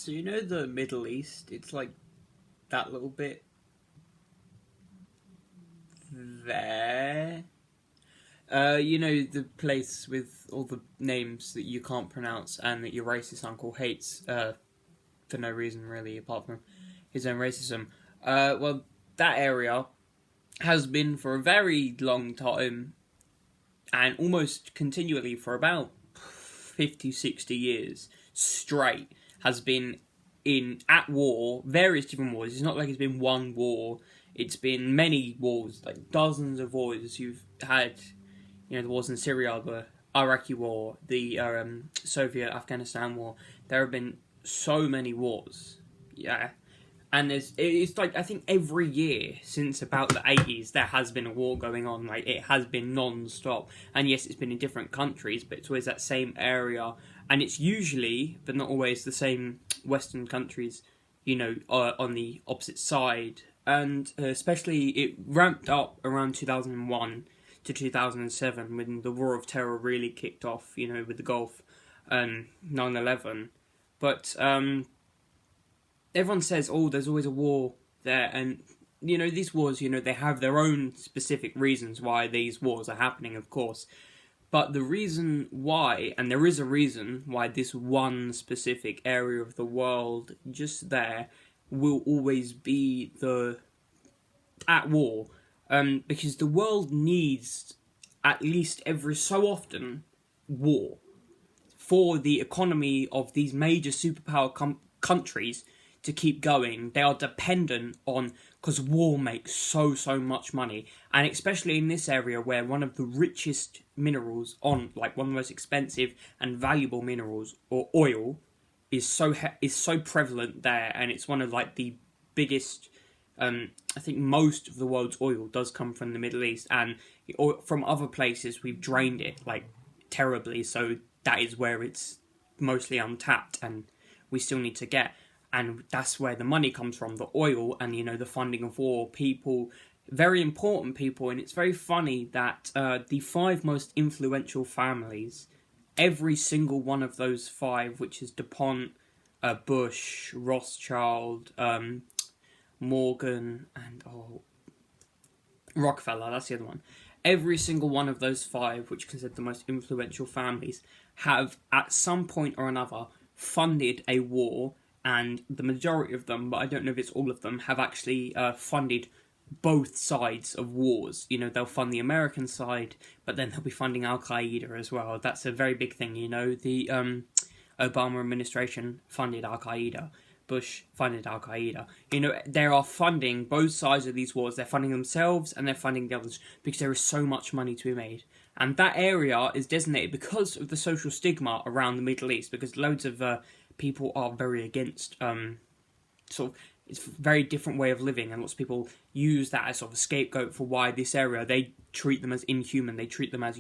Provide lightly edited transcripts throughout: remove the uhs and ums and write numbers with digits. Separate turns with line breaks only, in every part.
So you know the Middle East? It's like that little bit there. You know the place with all the names that you can't pronounce and that your racist uncle hates for no reason really, apart from his own racism. Well, that area has been for a very long time and almost continually for about 50, 60 years straight has been at war, various different wars. It's not like it's been one war. It's been many wars, like dozens of wars. You've had, the wars in Syria, the Iraqi war, the Soviet Afghanistan war. There have been so many wars, yeah. And it's like, I think every year since about the 80s, there has been a war going on. Like, it has been non-stop. And yes, it's been in different countries, but it's always that same area. And it's usually, but not always, the same Western countries, on the opposite side. And especially, it ramped up around 2001 to 2007 when the War of Terror really kicked off, with the Gulf and 9/11. But everyone says, oh, there's always a war there, and these wars, they have their own specific reasons why these wars are happening, of course. But the reason why, and there is a reason why this one specific area of the world just there will always be at war, because the world needs at least every so often war for the economy of these major superpower countries to keep going. They are dependent on, because war makes so much money, and especially in this area where one of the richest minerals one of the most expensive and valuable minerals, or oil, is so prevalent there, and it's one of the biggest. I think most of the world's oil does come from the Middle East, and from other places we've drained it terribly, so that is where it's mostly untapped, and we still need to get. And that's where the money comes from, the oil and, the funding of war. People, very important people, and it's very funny that the 5 most influential families, every single one of those 5, which is DuPont, Bush, Rothschild, Morgan, and Rockefeller, that's the other one. Every single one of those 5, which considered the most influential families, have at some point or another funded a war. And the majority of them, but I don't know if it's all of them, have actually funded both sides of wars. They'll fund the American side, but then they'll be funding Al-Qaeda as well. That's a very big thing, The Obama administration funded Al-Qaeda. Bush funded Al-Qaeda. They are funding both sides of these wars. They're funding themselves and they're funding the others because there is so much money to be made. And that area is designated because of the social stigma around the Middle East, because loads of people are very against it's a very different way of living, and lots of people use that as sort of a scapegoat for why this area, they treat them as inhuman, they treat them as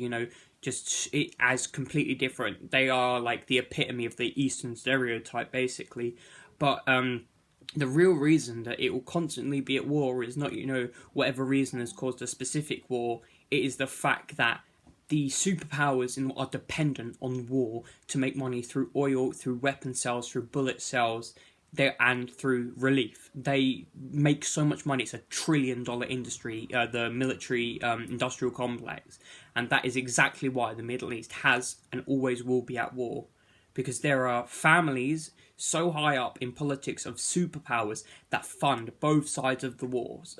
as completely different. They are like the epitome of the Eastern stereotype, basically. But the real reason that it will constantly be at war is not whatever reason has caused a specific war. It is the fact that the superpowers are dependent on war to make money through oil, through weapon sales, through bullet sales, and through relief. They make so much money. It's $1 trillion industry, the military industrial complex. And that is exactly why the Middle East has and always will be at war. Because there are families so high up in politics of superpowers that fund both sides of the wars.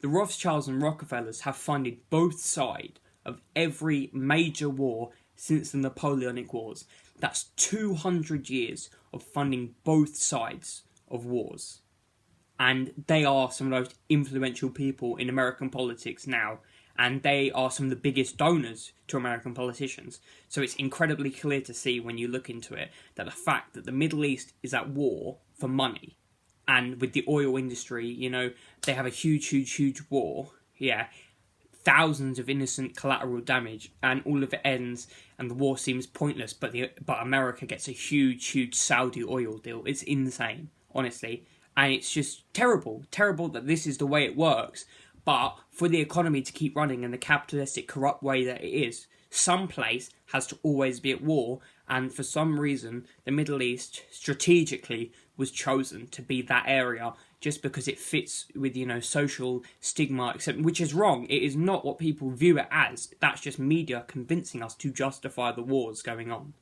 The Rothschilds and Rockefellers have funded both sides of every major war since the Napoleonic Wars. That's 200 years of funding both sides of wars. And they are some of the most influential people in American politics now. And they are some of the biggest donors to American politicians. So it's incredibly clear to see when you look into it that the fact that the Middle East is at war for money, and with the oil industry, they have a huge war, thousands of innocent collateral damage, and all of it ends, and the war seems pointless, but America gets a huge Saudi oil deal. It's insane, honestly, and it's just terrible that this is the way it works. But for the economy to keep running in the capitalistic, corrupt way that it is, some place has to always be at war, And for some reason, the Middle East strategically was chosen to be that area just because it fits with, social stigma, which is wrong. It is not what people view it as. That's just media convincing us to justify the wars going on.